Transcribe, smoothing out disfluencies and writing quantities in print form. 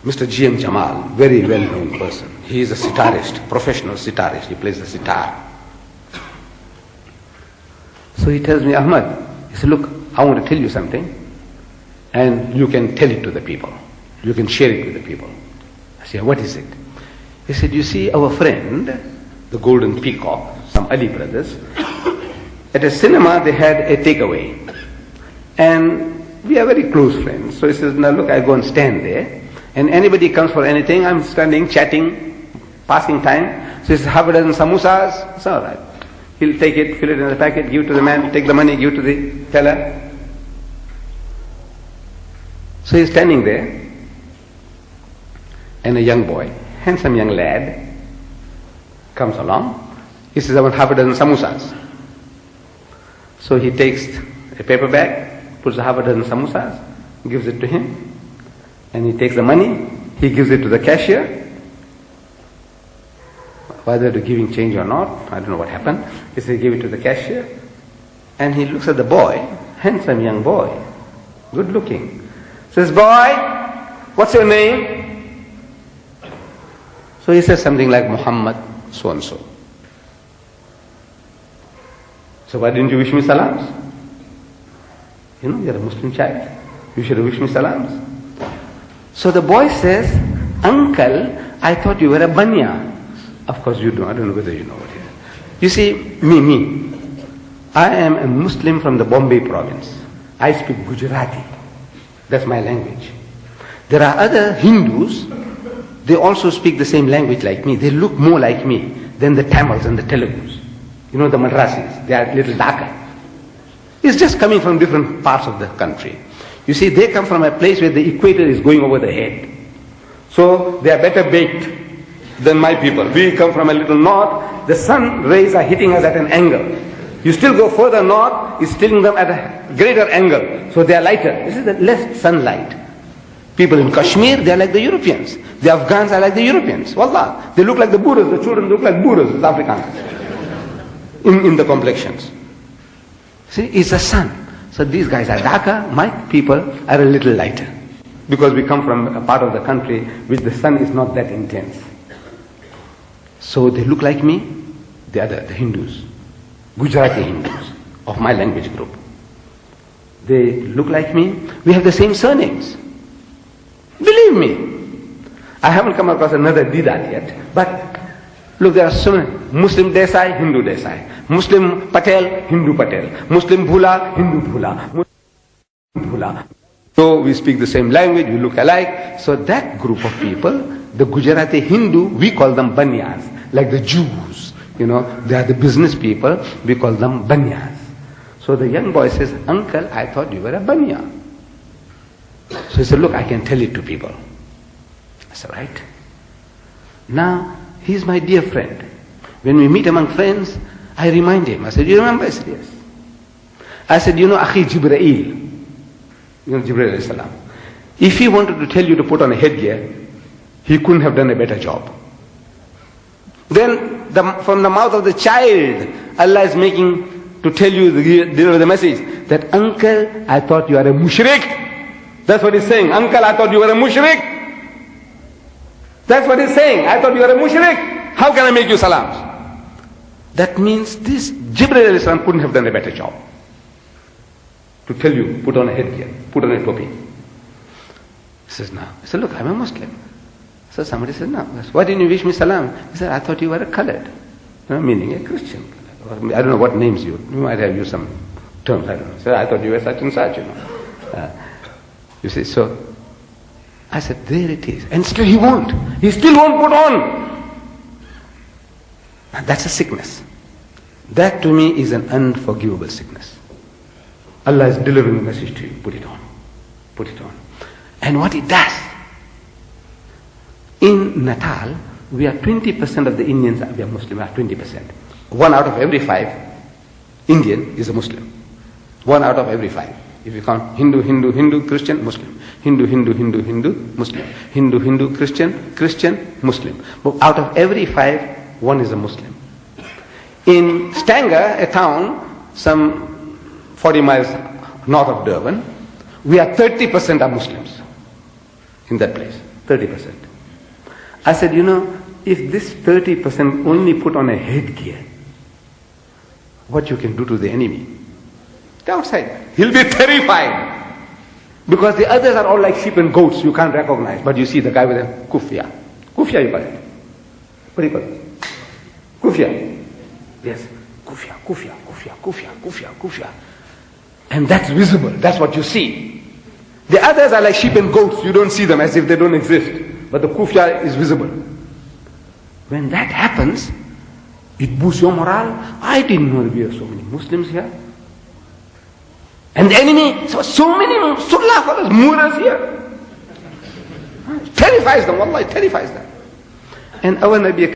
Mr. G.M. Jamal, very well-known person. He is a sitarist, professional sitarist. He plays the sitar. So he tells me, Ahmad, he said, look, I want to tell you something, and you can tell it to the people. You can share it with the people. I said, what is it? He said, you see, our friend, the Golden Peacock, some Ali brothers, at a cinema they had a takeaway. And we are very close friends. So he says, now look, I go and stand there, and anybody comes for anything, I'm standing, chatting, passing time. So he says, half a dozen samosas, it's all right. He'll take it, fill it in the packet, give it to the man, take the money, give it to the teller. So he's standing there, and a young boy, handsome young lad, comes along. He says, I want half a dozen samosas. So he takes a paper bag, puts half a dozen samosas, gives it to him, and he takes the money, he gives it to the cashier. Whether they're giving change or not, I don't know what happened. He said, give it to the cashier, and he looks at the boy, handsome young boy, good looking. Says, boy, what's your name? So he says something like Muhammad so-and-so. So why didn't you wish me salams? You know, you're a Muslim child. You should have wished me salams. So the boy says, uncle, I thought you were a banya. Of course you don't. I don't know whether you know what it is. You see, me. I am a Muslim from the Bombay province. I speak Gujarati. That's my language. There are other Hindus, they also speak the same language like me. They look more like me than the Tamils and the Telugus. You know, the Madrasis, they are a little darker. It's just coming from different parts of the country. You see, they come from a place where the equator is going over the head. So they are better baked than my people. We come from a little north, the sun rays are hitting us at an angle. You still go further north, it's hitting them at a greater angle. So they are lighter. This is the less sunlight. People in Kashmir, they are like the Europeans. The Afghans are like the Europeans. Wallah. They look like the Buddhas. The children look like Buddhas, the Africans. In the complexions. See, it's the sun. So these guys are darker, my people are a little lighter. Because we come from a part of the country which the sun is not that intense. So they look like me, the Hindus, Gujarati Hindus of my language group. They look like me, we have the same surnames. Believe me, I haven't come across another Didat yet, but look, there are so many. Muslim Desai, Hindu Desai. Muslim Patel, Hindu Patel. Muslim Bhula, Hindu Bhula. Muslim Bhula. So we speak the same language, we look alike. So that group of people, the Gujarati Hindu, we call them Banyas. Like the Jews, you know, they are the business people, we call them Banyas. So the young boy says, uncle, I thought you were a Banya. So he said, look, I can tell it to people. I said, right. Now, he's my dear friend. When we meet among friends, I remind him. I said, you remember? I said, yes. I said, you know, Akhi Jibreel, you know, Jibreel alayhi salam. If he wanted to tell you to put on a headgear, he couldn't have done a better job. Then, from the mouth of the child, Allah is making to tell you, deliver the message, that uncle, I thought you are a mushrik. That's what he's saying. Uncle, I thought you were a mushrik. That's what he's saying. I thought you were a mushrik. How can I make you salams? That means this Jibreel alayhi salam couldn't have done a better job. To tell you, put on a headgear, put on a topi. He says, no. He said, look, I'm a Muslim. So somebody said, no. Why didn't you wish me salam? He said, I thought you were a colored. Meaning a Christian. I don't know what names you might have used some terms, I don't know. He said, I thought you were such and such, you know. You see, so I said, there it is. And still he won't. He still won't put on. And that's a sickness. That to me is an unforgivable sickness. Allah is delivering a message to you. Put it on. Put it on. And what it does, in Natal, we are 20% of the Indians, we are Muslim, we are 20%. 1 out of every 5 Indian is a Muslim. 1 out of every 5. If you count Hindu, Christian, Muslim. Hindu, Muslim. Hindu, Christian, Muslim. But out of every 5, 1 is a Muslim. In Stanger, a town, some 40 miles north of Durban, we are 30% are Muslims in that place. 30%. I said, if this 30% only put on a headgear, what you can do to the enemy? The outside. He'll be terrified. Because the others are all like sheep and goats you can't recognize. But you see the guy with a kufya. Kufya you call it. What do you call it? Kufya. Yes. Kufya, kufya, kufya, kufya, kufya, kufya. And that's visible. That's what you see. The others are like sheep and goats. You don't see them as if they don't exist. But the kufya is visible. When that happens, it boosts your morale. I didn't know we have so many Muslims here. And the enemy, so many Sunnah fellows, Muras here. It terrifies them, wallah, it terrifies them. And our Nabi